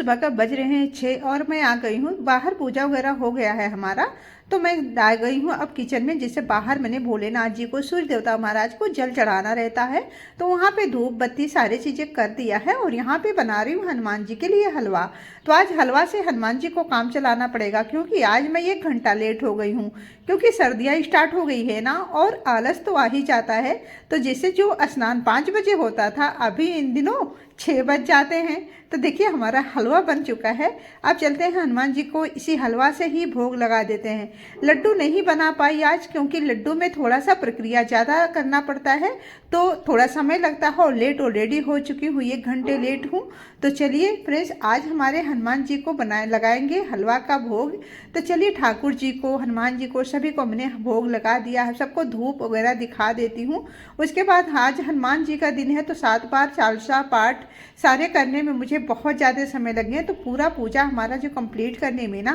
सुबह का बज रहे हैं 6 और मैं आ गई हूँ बाहर। पूजा वगैरह हो गया है हमारा, तो मैं आ गई हूँ अब किचन में। जैसे बाहर मैंने भोलेनाथ जी को, सूर्य देवता महाराज को जल चढ़ाना रहता है, तो वहाँ पे धूप बत्ती सारी चीज़ें कर दिया है। और यहाँ पे बना रही हूँ हनुमान जी के लिए हलवा। तो आज हलवा से हनुमान जी को काम चलाना पड़ेगा, क्योंकि आज मैं 1 घंटा लेट हो गई हूँ, क्योंकि सर्दियाँ स्टार्ट हो गई है ना, और आलस तो आ ही जाता है। तो जैसे जो स्नान 5 बजे होता था, अभी इन दिनों 6 बज जाते हैं। तो देखिए हमारा हलवा बन चुका है। अब चलते हैं हनुमान जी को इसी हलवा से ही भोग लगा देते हैं। लड्डू नहीं बना पाई आज, क्योंकि लड्डू में थोड़ा सा प्रक्रिया ज़्यादा करना पड़ता है, तो थोड़ा समय लगता है। और लेट ऑलरेडी हो चुकी हूँ, 1 घंटे लेट हूँ। तो चलिए फ्रेंड्स, आज हमारे हनुमान जी को लगाएंगे हलवा का भोग। तो चलिए ठाकुर जी को, हनुमान जी को, सभी को हमने भोग लगा दिया है। सबको धूप वगैरह दिखा देती हूँ। उसके बाद आज हनुमान जी का दिन है, तो 7 बार चालीसा पाठ सारे करने में मुझे बहुत ज़्यादा समय लगे हैं। तो पूरा पूजा हमारा जो कंप्लीट करने में ना,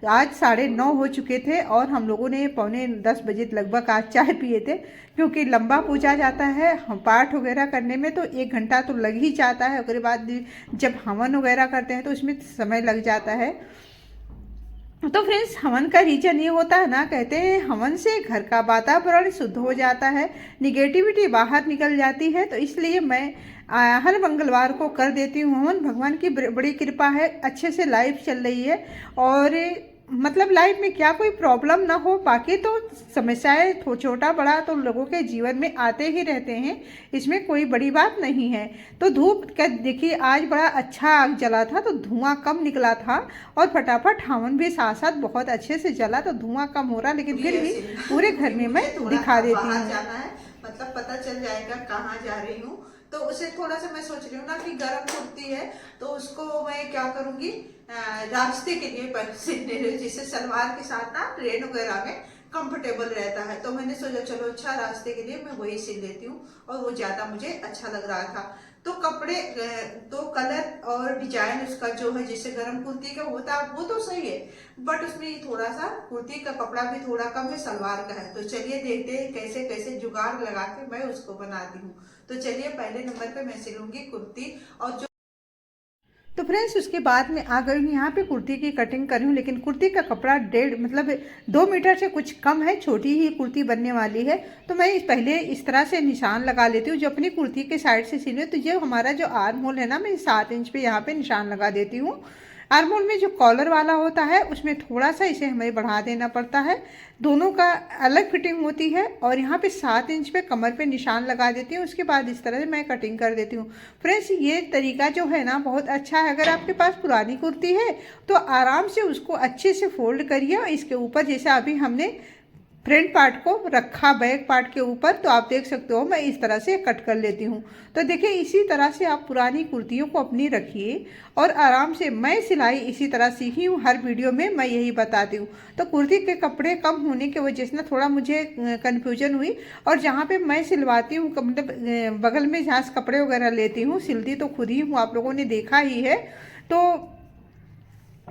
आज 9:30 हो चुके थे, और हम लोगों ने 9:45 लगभग आज चाय पिए थे, क्योंकि लंबा पूजा जाता है। हम पाठ वगैरह करने में तो 1 घंटा तो लग ही जाता है। उसके बाद जब हवन वगैरह करते हैं तो उसमें समय लग जाता है। तो फ्रेंड्स, हवन का रीजन ये होता है ना, कहते हैं हवन से घर का वातावरण शुद्ध हो जाता है, निगेटिविटी बाहर निकल जाती है। तो इसलिए मैं हर मंगलवार को कर देती हूँ हवन। भगवान की बड़ी कृपा है, अच्छे से लाइफ चल रही है। और मतलब लाइफ में क्या कोई प्रॉब्लम ना हो, बाकी तो समस्याएं छोटा बड़ा तो लोगों के जीवन में आते ही रहते हैं, इसमें कोई बड़ी बात नहीं है। तो धूप का देखिए आज बड़ा अच्छा आग जला था, तो धुआं कम निकला था, और फटाफट हवन भी साथ साथ बहुत अच्छे से जला, तो धुआं कम हो रहा, लेकिन फिर भी पूरे घर में मैं दिखा देती हूँ। जाना है, मतलब पता चल जाएगा कहाँ जा रही हूँ। तो उसे थोड़ा सा मैं सोच रही हूँ ना कि गर्म कुर्ती है, तो उसको मैं क्या करूँगी, रास्ते के लिए पहनने, जिससे सलवार के साथ ना ट्रेन वगैरह में कंफर्टेबल रहता है। तो मैंने सोचा चलो अच्छा, रास्ते के लिए मैं वही सिल लेती हूँ, और वो ज्यादा मुझे अच्छा लग रहा था। तो कपड़े, तो कलर और डिजाइन उसका जो है, जैसे गर्म कुर्ती का होता है वो तो सही है, बट उसमें थोड़ा सा कुर्ती का कपड़ा भी थोड़ा कम है, सलवार का है। तो चलिए देखते हैं कैसे कैसे जुगाड़ लगा के मैं उसको बनाती हूँ। तो चलिए पहले नंबर पे मैं सिलूंगी कुर्ती, और जो तो फ्रेंड्स, उसके बाद में आ गई हूँ यहाँ पे कुर्ती की कटिंग कर रही हूँ। लेकिन कुर्ती का कपड़ा 1.5 मतलब 2 मीटर से कुछ कम है, छोटी ही कुर्ती बनने वाली है। तो मैं पहले इस तरह से निशान लगा लेती हूँ, जो अपनी कुर्ती के साइड से सिली। तो ये हमारा जो आर्म होल है ना, मैं 7 इंच पे यहाँ पे निशान लगा देती हूँ। आर्म होल में जो कॉलर वाला होता है, उसमें थोड़ा सा इसे हमें बढ़ा देना पड़ता है। दोनों का अलग फिटिंग होती है। और यहाँ पे 7 इंच पे कमर पे निशान लगा देती हूँ। उसके बाद इस तरह से मैं कटिंग कर देती हूँ। फ्रेंड्स, ये तरीका जो है ना बहुत अच्छा है। अगर आपके पास पुरानी कुर्ती है तो आराम से उसको अच्छे से फोल्ड करिए, और इसके ऊपर जैसे अभी हमने फ्रंट पार्ट को रखा बैक पार्ट के ऊपर, तो आप देख सकते हो मैं इस तरह से कट कर लेती हूँ। तो देखिए इसी तरह से आप पुरानी कुर्तियों को अपनी रखिए, और आराम से। मैं सिलाई इसी तरह सीखी हूँ, हर वीडियो में मैं यही बताती हूँ। तो कुर्ती के कपड़े कम होने की वजह से ना थोड़ा मुझे कन्फ्यूजन हुई। और जहाँ पे मैं सिलवाती हूँ, मतलब बगल में जहाँ से कपड़े वगैरह लेती हूँ, सिलती तो खुद ही हूँ, आप लोगों ने देखा ही है। तो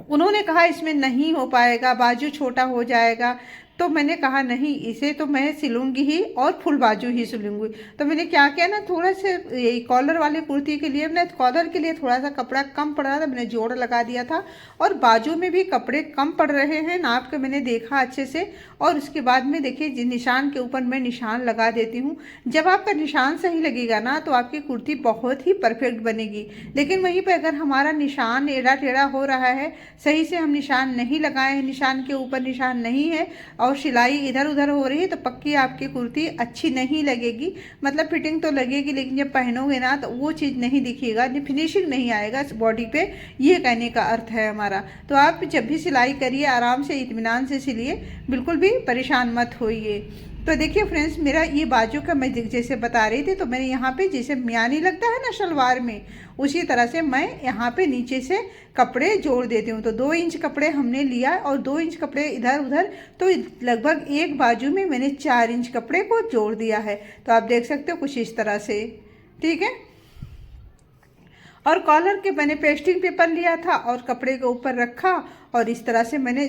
उन्होंने कहा इसमें नहीं हो पाएगा, बाजू छोटा हो जाएगा। तो मैंने कहा नहीं, इसे तो मैं सिलूंगी ही, और फुल बाजू ही सिलूंगी। तो मैंने क्या किया ना, थोड़ा से कॉलर वाली कुर्ती के लिए ना, कॉलर के लिए थोड़ा सा कपड़ा कम पड़ रहा था, मैंने जोड़ लगा दिया था। और बाजू में भी कपड़े कम पड़ रहे हैं, नाप के मैंने देखा अच्छे से। और उसके बाद में देखिए निशान के ऊपर मैं निशान लगा देती हूँ। जब आपका निशान सही लगेगा ना, तो आपकी कुर्ती बहुत ही परफेक्ट बनेगी। लेकिन वहीं पर अगर हमारा निशान एड़ा टेढ़ा हो रहा है, सही से हम निशान नहीं लगाए हैं, निशान के ऊपर निशान नहीं है, और सिलाई इधर उधर हो रही है, तो पक्की आपकी कुर्ती अच्छी नहीं लगेगी। मतलब फिटिंग तो लगेगी, लेकिन जब पहनोगे ना तो वो चीज़ नहीं दिखेगा, फिनिशिंग नहीं आएगा बॉडी पे। ये कहने का अर्थ है हमारा। तो आप जब भी सिलाई करिए आराम से इत्मीनान से सिलिए, बिल्कुल भी परेशान मत होइए। तो देखिए फ्रेंड्स, मेरा ये बाजू का मैं जैसे बता रही थी, तो मैंने यहाँ पे जैसे मियानी लगता है ना शलवार में, उसी तरह से मैं यहाँ पे नीचे से कपड़े जोड़ देती हूँ। तो 2 इंच कपड़े हमने लिया, और 2 इंच कपड़े इधर उधर, तो लगभग एक बाजू में मैंने 4 इंच कपड़े को जोड़ दिया है। तो आप देख सकते हो कुछ इस तरह से, ठीक है। और कॉलर के मैंने पेस्टिंग पेपर लिया था और कपड़े के ऊपर रखा और इस तरह से मैंने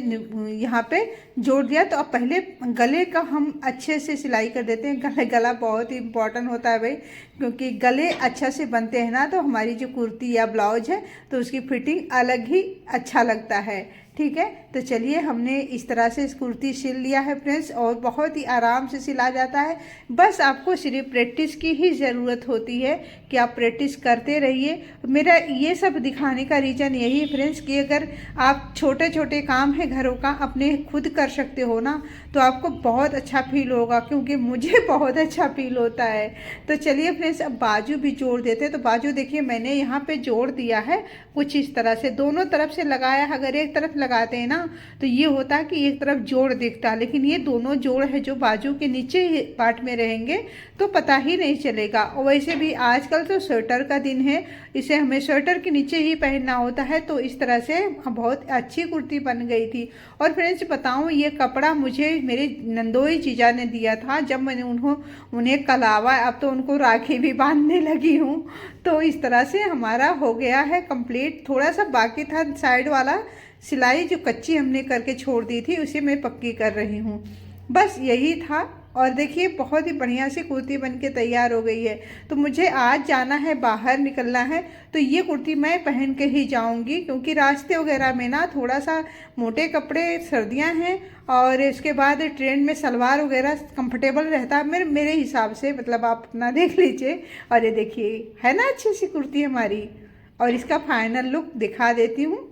यहाँ पे जोड़ दिया। तो अब पहले गले का हम अच्छे से सिलाई कर देते हैं। गला बहुत ही इम्पोर्टेंट होता है भाई, क्योंकि गले अच्छा से बनते हैं ना तो हमारी जो कुर्ती या ब्लाउज है तो उसकी फिटिंग अलग ही अच्छा लगता है। ठीक है, तो चलिए हमने इस तरह से इस कुर्ती सिल लिया है फ्रेंड्स, और बहुत ही आराम से सिला जाता है। बस आपको सिर्फ प्रैक्टिस की ही ज़रूरत होती है कि आप प्रैक्टिस करते रहिए। मेरा ये सब दिखाने का रीज़न यही है फ्रेंड्स कि अगर आप छोटे छोटे काम है घरों का अपने खुद कर सकते हो ना तो आपको बहुत अच्छा फील होगा, क्योंकि मुझे बहुत अच्छा फील होता है। तो चलिए फ्रेंड्स अब बाजू भी जोड़ देते हैं। तो बाजू देखिए मैंने यहाँ पे जोड़ दिया है कुछ इस तरह से, दोनों तरफ से लगाया है। अगर एक तरफ लगाते हैं ना तो ये होता है कि एक तरफ जोड़ दिखता है, लेकिन ये दोनों जोड़ है जो बाजू के नीचे पार्ट में रहेंगे तो पता ही नहीं चलेगा। और वैसे भी आजकल तो स्वेटर का दिन है, इसे हमें स्वेटर के नीचे ही पहनना होता है। तो इस तरह से बहुत अच्छी कुर्ती बन गई थी। और फ्रेंड्स बताऊं, ये कपड़ा मुझे मेरे नंदोई जीजा ने दिया था जब मैंने उन्हें कलावा, अब तो उनको राखी भी बांधने लगी हूँ। तो इस तरह से हमारा हो गया है कंप्लीट। थोड़ा सा बाकी था साइड वाला सिलाई, जो कच्ची हमने करके छोड़ दी थी उसे मैं पक्की कर रही हूँ। बस यही था। और देखिए बहुत ही बढ़िया सी कुर्ती बनके तैयार हो गई है। तो मुझे आज जाना है, बाहर निकलना है, तो ये कुर्ती मैं पहन के ही जाऊंगी, क्योंकि रास्ते वगैरह में ना थोड़ा सा मोटे कपड़े, सर्दियां हैं, और इसके बाद ट्रेन में सलवार वगैरह कंफर्टेबल रहता है मेरे हिसाब से। मतलब आप अपना देख लीजिए। और ये देखिए है ना अच्छी सी कुर्ती हमारी, और इसका फाइनल लुक दिखा देती हूँ।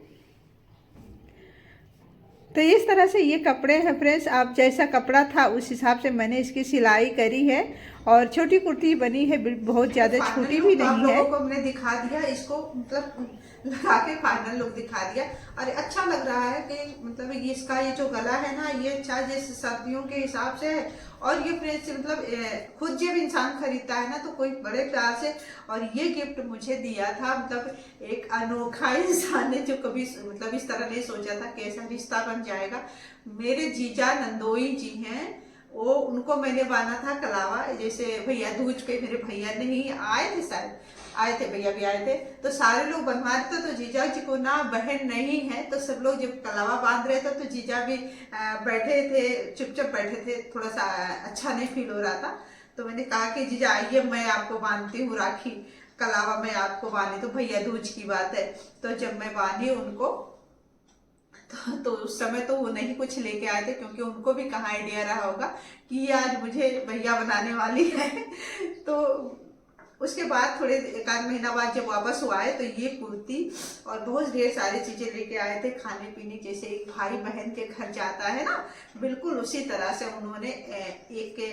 तो इस तरह से ये कपड़े हैं फ्रेंड्स, आप जैसा कपड़ा था उस हिसाब से मैंने इसकी सिलाई करी है। और छोटी कुर्ती बनी है, बहुत ज़्यादा छोटी भी नहीं है। लोगों को हमने दिखा दिया, इसको मतलब लगा के फाइनल लुक दिखा दिया। और अच्छा लग रहा है कि मतलब ये इसका ये जो गला है ना ये अच्छा जैसे सर्दियों के हिसाब से है। और ये फ्रेंड्स मतलब खुद जब इंसान खरीदता है ना तो कोई बड़े प्यार से, और ये गिफ्ट मुझे दिया था मतलब एक अनोखा इंसान ने जो कभी मतलब इस तरह नहीं सोचा था कैसा रिश्ता बन जाएगा। मेरे जीजा नंदोई जी हैं, वो उनको मैंने बांधा था कलावा, जैसे भैया दूज पे मेरे भैया नहीं आए थे, शायद आए थे, भैया भी आए थे, तो सारे लोग बनवा रहे थे। तो जीजा जी को ना बहन नहीं है, तो सब लोग जब कलावा बांध रहे थे तो जीजा भी बैठे थे, चुपचाप बैठे थे, थोड़ा सा अच्छा नहीं फील हो रहा था। तो मैंने कहा कि जीजा आइए मैं आपको बांधती हूँ राखी, कलावा मैं आपको बांधी। तो भैया दूज की बात है, तो जब मैं बांधी उनको तो उस समय तो वो नहीं कुछ लेके आए थे, क्योंकि उनको भी कहाँ आइडिया रहा होगा कि ये आज मुझे भैया बनाने वाली है। तो उसके बाद थोड़े एक आध महीना बाद जब वापस वो आए तो ये कुर्ती और बहुत ढेर सारी चीजें लेके आए थे, खाने पीने, जैसे एक भाई बहन के घर जाता है ना, बिल्कुल उसी तरह से उन्होंने एक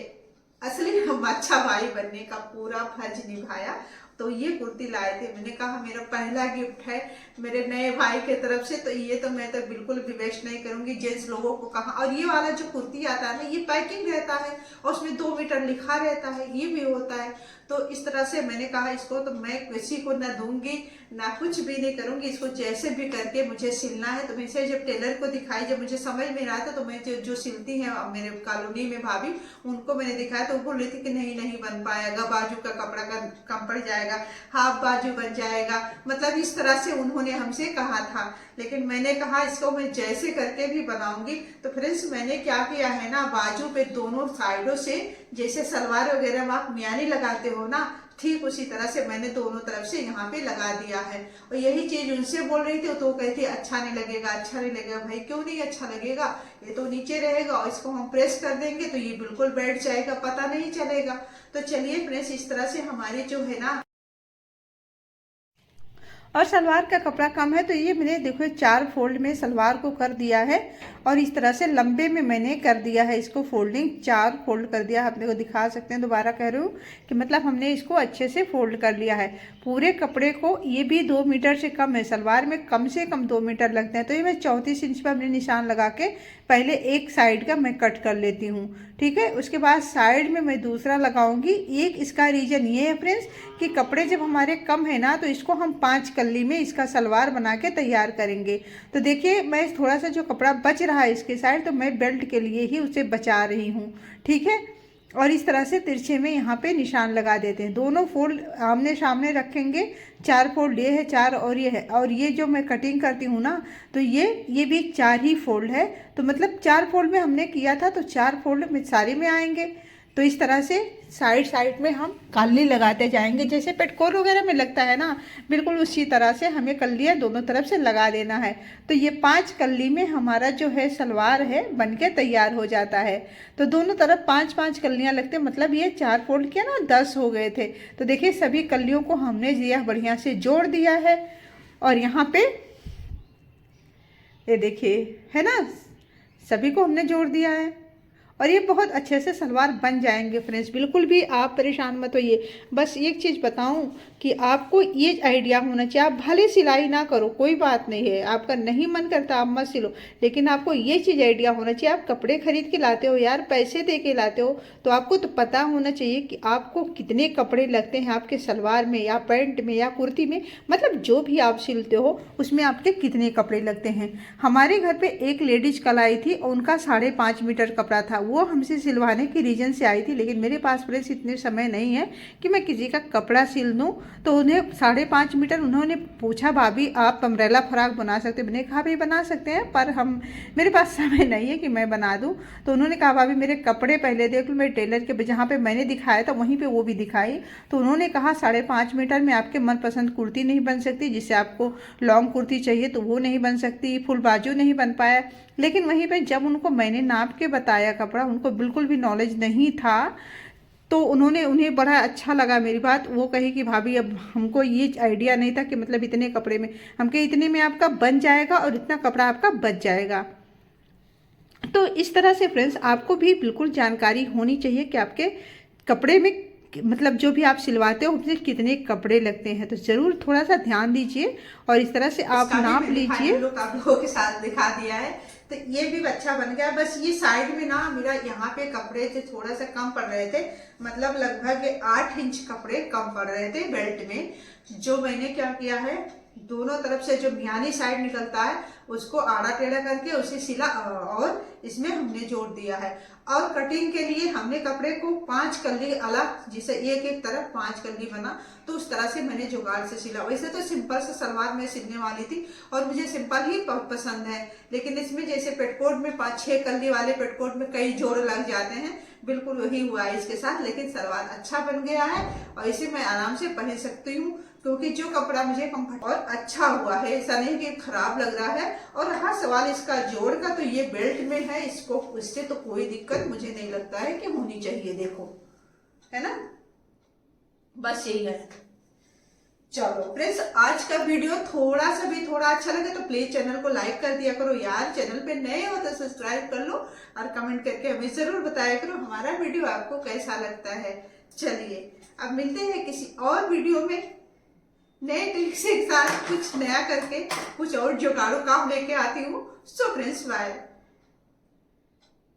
असली अच्छा भाई बनने का पूरा फर्ज निभाया। तो ये कुर्ती लाए थे, मैंने कहा मेरा पहला गिफ्ट है मेरे नए भाई के तरफ से, तो ये तो मैं तो बिल्कुल भी वेस्ट नहीं करूंगी जेंट्स लोगों को कहा। और ये वाला जो कुर्ती आता है ना ये पैकिंग रहता है और उसमें 2 मीटर लिखा रहता है, ये भी होता है। तो इस तरह से मैंने कहा इसको तो मैं किसी को ना दूंगी ना कुछ भी नहीं करूंगी, इसको जैसे भी करके मुझे सिलना है। तो मैं इसे जब टेलर को दिखाई, जब मुझे समझ में रहा था, तो मैं जो सिलती हैं मेरे कॉलोनी में भाभी, उनको मैंने दिखाया तो वो बोल रही थी कि नहीं नहीं बन पाएगा, बाजू का कपड़ा का कम पड़ जाएगा, हाफ बाजू बन जाएगा, मतलब इस तरह से उन्होंने हमसे कहा था। लेकिन मैंने कहा इसको मैं जैसे करके भी बनाऊंगी। तो फ्रेंड्स मैंने क्या किया है ना, बाजू पे दोनों साइडों से जैसे सलवार वगैरह में आप मियानी लगाते हो ना, ठीक उसी तरह से मैंने दोनों तरफ से यहाँ पे लगा दिया है। और यही चीज उनसे बोल रही थी तो कहती अच्छा नहीं लगेगा, अच्छा नहीं लगेगा। भाई क्यों नहीं अच्छा लगेगा, ये तो नीचे रहेगा और इसको हम प्रेस कर देंगे तो ये बिल्कुल बैठ जाएगा, पता नहीं चलेगा। तो चलिए फ्रेंड्स इस तरह से हमारी जो है ना, और सलवार का कपड़ा कम है तो ये मैंने देखो 4 फोल्ड में सलवार को कर दिया है, और इस तरह से लंबे में मैंने कर दिया है इसको फोल्डिंग, 4 फोल्ड कर दिया। अपने को दिखा सकते हैं, दोबारा कह रही हूँ कि मतलब हमने इसको अच्छे से फोल्ड कर लिया है पूरे कपड़े को। ये भी 2 मीटर से कम है, सलवार में कम से कम 2 मीटर लगते हैं। तो ये मैं 34 इंच पर अपने निशान लगा के पहले एक साइड का मैं कट कर लेती हूँ, ठीक है। उसके बाद साइड में मैं दूसरा लगाऊंगी। एक इसका रीजन ये है फ्रेंड्स कि कपड़े जब हमारे कम है ना तो इसको हम 5 कली में इसका सलवार बना के तैयार करेंगे। तो देखिए मैं थोड़ा सा जो कपड़ा बच रहा है इसके साइड, तो मैं बेल्ट के लिए ही उसे बचा रही हूँ, ठीक है। और इस तरह से तिरछे में यहाँ पे निशान लगा देते हैं। दोनों फोल्ड आमने सामने रखेंगे। 4 फोल्ड ये है, 4 और ये है, और ये जो मैं कटिंग करती हूँ ना, तो ये भी 4 ही फोल्ड है। तो मतलब 4 फोल्ड में हमने किया था, तो 4 फोल्ड में सारे में आएंगे। तो इस तरह से साइड साइड में हम कल्ली लगाते जाएंगे, जैसे पेटकोट वगैरह में लगता है ना, बिल्कुल उसी तरह से हमें कल्लियाँ दोनों तरफ से लगा देना है। तो ये 5 कल्ली में हमारा जो है सलवार है बनके तैयार हो जाता है। तो दोनों तरफ 5-5 कल्लियाँ लगते, मतलब ये 4 फोल्ड किया ना, 10 हो गए थे। तो देखिए सभी कल्लियों को हमने दिया, बढ़िया से जोड़ दिया है। और यहाँ पे ये देखिए है ना, सभी को हमने जोड़ दिया है और ये बहुत अच्छे से सलवार बन जाएंगे फ्रेंड्स। बिल्कुल भी आप परेशान मत होइए। बस एक चीज़ बताऊं कि आपको ये आइडिया होना चाहिए, आप भले सिलाई ना करो कोई बात नहीं है, आपका नहीं मन करता आप मत सिलो, लेकिन आपको ये चीज़ आइडिया होना चाहिए। आप कपड़े खरीद के लाते हो यार, पैसे दे के लाते हो, तो आपको तो पता होना चाहिए कि आपको कितने कपड़े लगते हैं आपके सलवार में या पैंट में या कुर्ती में, मतलब जो भी आप सिलते हो उसमें आपके कितने कपड़े लगते हैं। हमारे घर पे एक लेडीज कल आई थी और उनका 5.5 मीटर कपड़ा था, वो हमसे सिलवाने की रीजन से आई थी, लेकिन मेरे पास फ्रेंड्स इतने समय नहीं है कि मैं किसी का कपड़ा सिल दूँ। तो उन्हें 5.5 मीटर, उन्होंने पूछा भाभी आप अम्ब्रेला फ्रॉक बना सकते? मैंने कहा भाई बना सकते हैं, पर मेरे पास समय नहीं है कि मैं बना दूँ। तो उन्होंने कहा भाभी मेरे कपड़े पहले देख लो, मेरे टेलर के जहाँ पे मैंने दिखाया था वहीं पे वो भी दिखाई। तो उन्होंने कहा 5.5 मीटर में आपके मनपसंद कुर्ती नहीं बन सकती, जिससे आपको लॉन्ग कुर्ती चाहिए तो वो नहीं बन सकती, फुल बाजू नहीं बन पाया। लेकिन वहीं पे जब उनको मैंने नाप के बताया कपड़ा, उनको बिल्कुल भी नॉलेज नहीं था, तो उन्हें बड़ा अच्छा लगा मेरी बात। वो कही कि भाभी अब हमको ये आइडिया नहीं था कि मतलब इतने कपड़े में, हम कहे इतने में आपका बन जाएगा और इतना कपड़ा आपका बच जाएगा। तो इस तरह से फ्रेंड्स आपको भी बिल्कुल जानकारी होनी चाहिए कि आपके कपड़े में मतलब जो भी आप सिलवाते हो उसमें कितने कपड़े लगते हैं। तो ज़रूर थोड़ा सा ध्यान दीजिए और इस तरह से आप नाप लीजिए। आप लोगों के साथ दिखा दिया है, तो ये भी अच्छा बन गया। बस ये साइड में ना मेरा यहाँ पे कपड़े थे थोड़ा सा कम पड़ रहे थे, मतलब लगभग 8 इंच कपड़े कम पड़ रहे थे बेल्ट में। जो मैंने क्या किया है, दोनों तरफ से जो मियानी साइड निकलता है उसको आड़ा टेढ़ा करके उसे सिला और इसमें हमने जोड़ दिया है। और कटिंग के लिए हमने कपड़े को 5 कली अलग, जिसे एक तरफ 5 कली बना, तो उस तरह से मैंने जुगाड़ से सिला। वैसे तो सिंपल से सलवार में सिलने वाली थी और मुझे सिंपल ही पसंद है, लेकिन इसमें जैसे पेटकोट में 5-6 कली वाले पेटकोट में कई जोड़ लग जाते हैं, बिल्कुल वही हुआ है इसके साथ। लेकिन सलवार अच्छा बन गया है और इसे मैं आराम से पहन सकती हूँ, क्योंकि जो कपड़ा मुझे कंफर्ट और अच्छा हुआ है, ऐसा नहीं कि खराब लग रहा है। और रहा सवाल इसका जोड़ का, तो ये बेल्ट में है, इसको इससे तो कोई दिक्कत मुझे नहीं लगता है कि होनी चाहिए। देखो है ना, बस यही है। चलो फ्रेंड्स, आज का वीडियो थोड़ा अच्छा लगे तो प्लीज चैनल को लाइक कर दिया करो यार। चैनल पे नए हो तो सब्सक्राइब कर लो और कमेंट करके हमें जरूर बताया करो हमारा वीडियो आपको कैसा लगता है। चलिए अब मिलते हैं किसी और वीडियो में नए ट्रिक के साथ, कुछ नया करके कुछ और जुगाड़ू काम लेके आती हूँ। So friends bye.